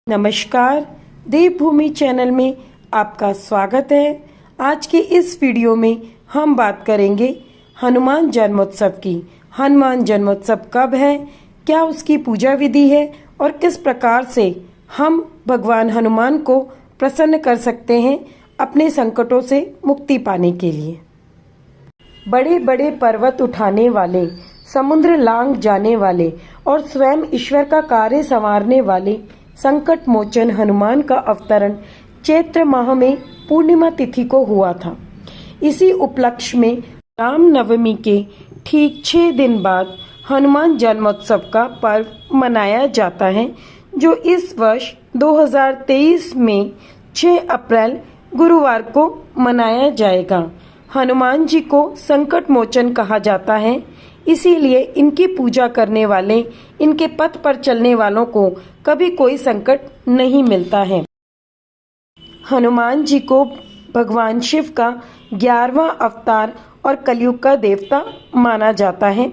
नमस्कार, देवभूमि चैनल में आपका स्वागत है। आज के इस वीडियो में हम बात करेंगे हनुमान जन्मोत्सव की। हनुमान जन्मोत्सव कब है, क्या उसकी पूजा विधि है और किस प्रकार से हम भगवान हनुमान को प्रसन्न कर सकते हैं अपने संकटों से मुक्ति पाने के लिए। बड़े बड़े पर्वत उठाने वाले, समुद्र लांघ जाने वाले और स्वयं ईश्वर का कार्य संवारने वाले संकट मोचन हनुमान का अवतरण चैत्र माह में पूर्णिमा तिथि को हुआ था। इसी उपलक्ष्य में राम नवमी के ठीक 6 दिन बाद हनुमान जन्मोत्सव का पर्व मनाया जाता है, जो इस वर्ष 2023 में 6 अप्रैल गुरुवार को मनाया जाएगा। हनुमान जी को संकट मोचन कहा जाता है, इसीलिए इनकी पूजा करने वाले, इनके पथ पर चलने वालों को कभी कोई संकट नहीं मिलता है। हनुमान जी को भगवान शिव का 11वां अवतार और कलयुग का देवता माना जाता है।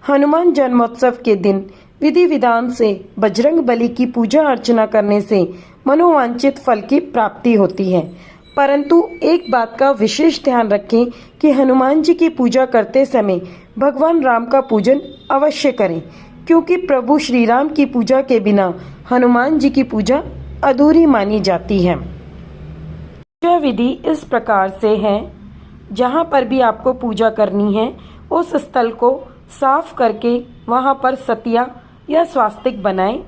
हनुमान जन्मोत्सव के दिन विधि विधान से बजरंग बली की पूजा अर्चना करने से मनोवांछित फल की प्राप्ति होती है। परंतु एक बात का विशेष ध्यान रखें कि हनुमान जी की पूजा करते समय भगवान राम का पूजन अवश्य करें, क्योंकि प्रभु श्री राम की पूजा के बिना हनुमान जी की पूजा अधूरी मानी जाती है। पूजा विधि इस प्रकार से है, जहाँ पर भी आपको पूजा करनी है उस स्थल को साफ करके वहाँ पर सतिया या स्वास्तिक बनाएं।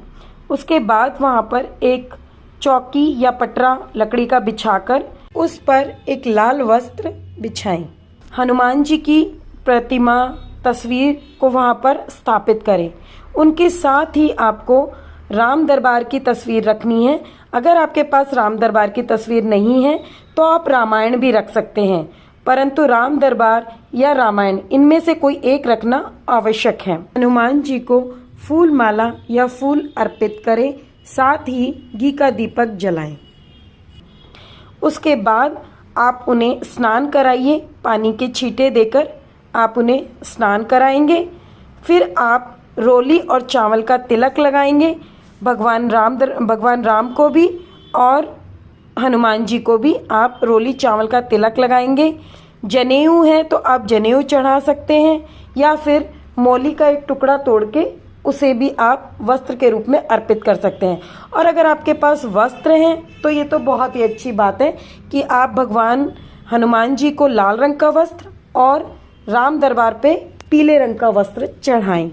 उसके बाद वहाँ पर एक चौकी या पटरा लकड़ी का बिछाकर उस पर एक लाल वस्त्र बिछाएं। हनुमान जी की प्रतिमा, तस्वीर को वहाँ पर स्थापित करें। उनके साथ ही आपको राम दरबार की तस्वीर रखनी है। अगर आपके पास राम दरबार की तस्वीर नहीं है तो आप रामायण भी रख सकते हैं, परंतु राम दरबार या रामायण इनमें से कोई एक रखना आवश्यक है। हनुमान जी को फूल माला या फूल अर्पित करें, साथ ही घी का दीपक जलाएं। उसके बाद आप उन्हें स्नान कराइए, पानी के छींटे देकर आप उन्हें स्नान कराएंगे। फिर आप रोली और चावल का तिलक लगाएंगे। भगवान राम को भी और हनुमान जी को भी आप रोली चावल का तिलक लगाएंगे। जनेऊ है तो आप जनेऊ चढ़ा सकते हैं, या फिर मौली का एक टुकड़ा तोड़ के उसे भी आप वस्त्र के रूप में अर्पित कर सकते हैं। और अगर आपके पास वस्त्र हैं तो ये तो बहुत ही अच्छी बात है कि आप भगवान हनुमान जी को लाल रंग का वस्त्र और राम दरबार पे पीले रंग का वस्त्र चढ़ाएं।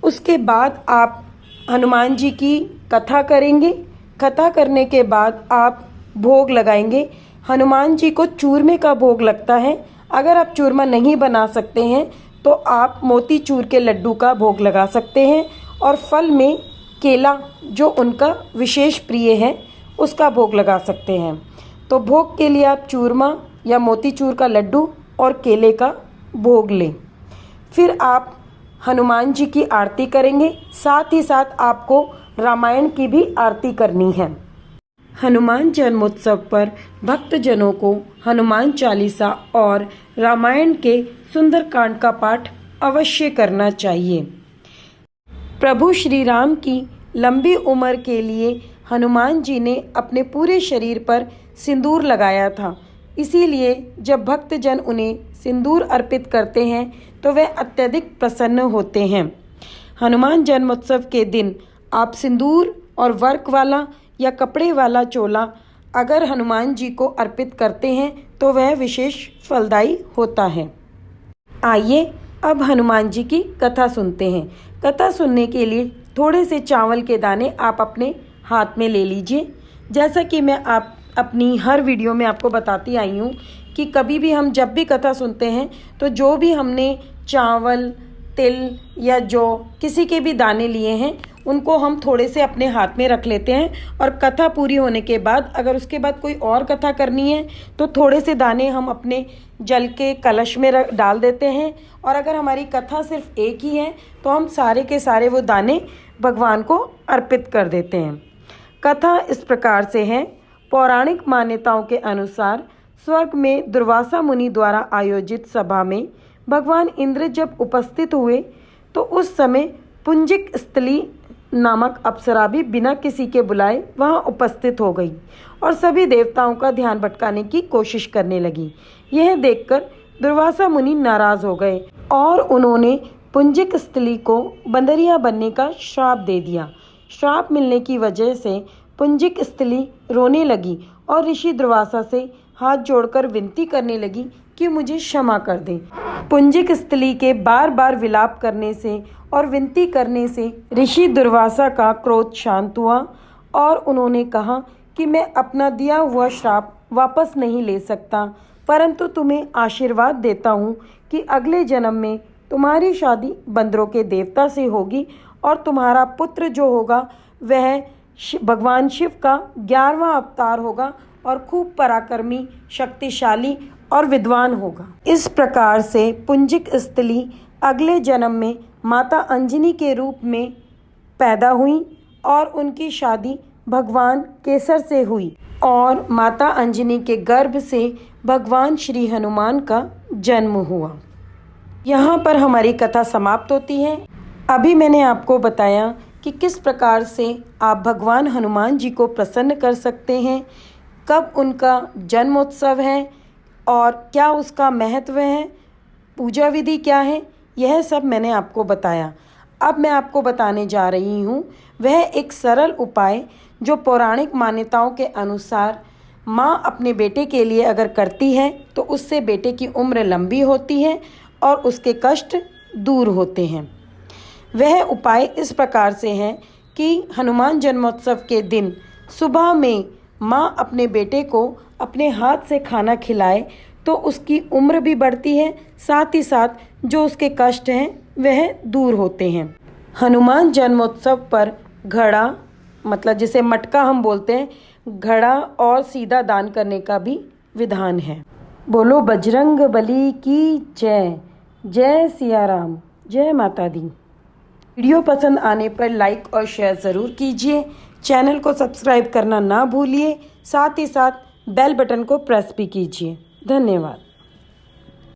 उसके बाद आप हनुमान जी की कथा करेंगे। कथा करने के बाद आप भोग लगाएंगे। हनुमान जी को चूरमे का भोग लगता है। अगर आप चूरमा नहीं बना सकते हैं तो आप मोतीचूर के लड्डू का भोग लगा सकते हैं, और फल में केला, जो उनका विशेष प्रिय है, उसका भोग लगा सकते हैं। तो भोग के लिए आप चूरमा या मोतीचूर का लड्डू और केले का भोग लें। फिर आप हनुमान जी की आरती करेंगे। साथ ही साथ आपको रामायण की भी आरती करनी है। हनुमान जन्मोत्सव पर भक्तजनों को हनुमान चालीसा और रामायण के सुंदरकांड का पाठ अवश्य करना चाहिए। प्रभु श्री राम की लंबी उम्र के लिए हनुमान जी ने अपने पूरे शरीर पर सिंदूर लगाया था, इसीलिए जब भक्तजन उन्हें सिंदूर अर्पित करते हैं तो वे अत्यधिक प्रसन्न होते हैं। हनुमान जन्मोत्सव के दिन आप सिंदूर और वर्क वाला या कपड़े वाला चोला अगर हनुमान जी को अर्पित करते हैं तो वह विशेष फलदायी होता है। आइए अब हनुमान जी की कथा सुनते हैं। कथा सुनने के लिए थोड़े से चावल के दाने आप अपने हाथ में ले लीजिए। जैसा कि मैं अपनी हर वीडियो में आपको बताती आई हूँ कि कभी भी हम जब भी कथा सुनते हैं तो जो भी हमने चावल, तिल या जौ, किसी के भी दाने लिए हैं उनको हम थोड़े से अपने हाथ में रख लेते हैं, और कथा पूरी होने के बाद अगर उसके बाद कोई और कथा करनी है तो थोड़े से दाने हम अपने जल के कलश में डाल देते हैं। और अगर हमारी कथा सिर्फ एक ही है तो हम सारे के सारे वो दाने भगवान को अर्पित कर देते हैं। कथा इस प्रकार से है। पौराणिक मान्यताओं के अनुसार स्वर्ग में दुर्वासा मुनि द्वारा आयोजित सभा में भगवान इंद्र जब उपस्थित हुए तो उस समय पुंजिक स्थली नामक अप्सरा भी बिना किसी के बुलाए वहां उपस्थित हो गई और सभी देवताओं का ध्यान भटकाने की कोशिश करने लगी। यह देखकर दुर्वासा मुनि नाराज हो गए और उन्होंने पुंजिक स्थली को बंदरिया बनने का श्राप दे दिया। श्राप मिलने की वजह से पुंजिक स्थली रोने लगी और ऋषि दुर्वासा से हाथ जोड़कर विनती करने लगी कि मुझे क्षमा कर दें। पुंजिक स्थली के बार बार विलाप करने से और विनती करने से ऋषि दुर्वासा का क्रोध शांत हुआ और उन्होंने कहा कि मैं अपना दिया हुआ श्राप वापस नहीं ले सकता, परंतु तुम्हें आशीर्वाद देता हूँ कि अगले जन्म में तुम्हारी शादी बंदरों के देवता से होगी और तुम्हारा पुत्र जो होगा वह भगवान शिव का 11वां अवतार होगा और खूब पराक्रमी, शक्तिशाली और विद्वान होगा। इस प्रकार से पुंजिक स्थली अगले जन्म में माता अंजनी के रूप में पैदा हुई और उनकी शादी भगवान केसर से हुई और माता अंजनी के गर्भ से भगवान श्री हनुमान का जन्म हुआ। यहाँ पर हमारी कथा समाप्त होती है। अभी मैंने आपको बताया कि किस प्रकार से आप भगवान हनुमान जी को प्रसन्न कर सकते हैं, कब उनका जन्मोत्सव है और क्या उसका महत्व है, पूजा विधि क्या है, यह सब मैंने आपको बताया। अब मैं आपको बताने जा रही हूँ वह एक सरल उपाय जो पौराणिक मान्यताओं के अनुसार माँ अपने बेटे के लिए अगर करती है तो उससे बेटे की उम्र लंबी होती है और उसके कष्ट दूर होते हैं। वह उपाय इस प्रकार से है कि हनुमान जन्मोत्सव के दिन सुबह में माँ अपने बेटे को अपने हाथ से खाना खिलाए तो उसकी उम्र भी बढ़ती है, साथ ही साथ जो उसके कष्ट हैं वह दूर होते हैं। हनुमान जन्मोत्सव पर घड़ा, मतलब जिसे मटका हम बोलते हैं, घड़ा और सीधा दान करने का भी विधान है। बोलो बजरंग बली की जय। जय सिया राम, जय माता दी। वीडियो पसंद आने पर लाइक और शेयर ज़रूर कीजिए। चैनल को सब्सक्राइब करना ना भूलिए, साथ ही साथ बेल बटन को प्रेस भी कीजिए। धन्यवाद।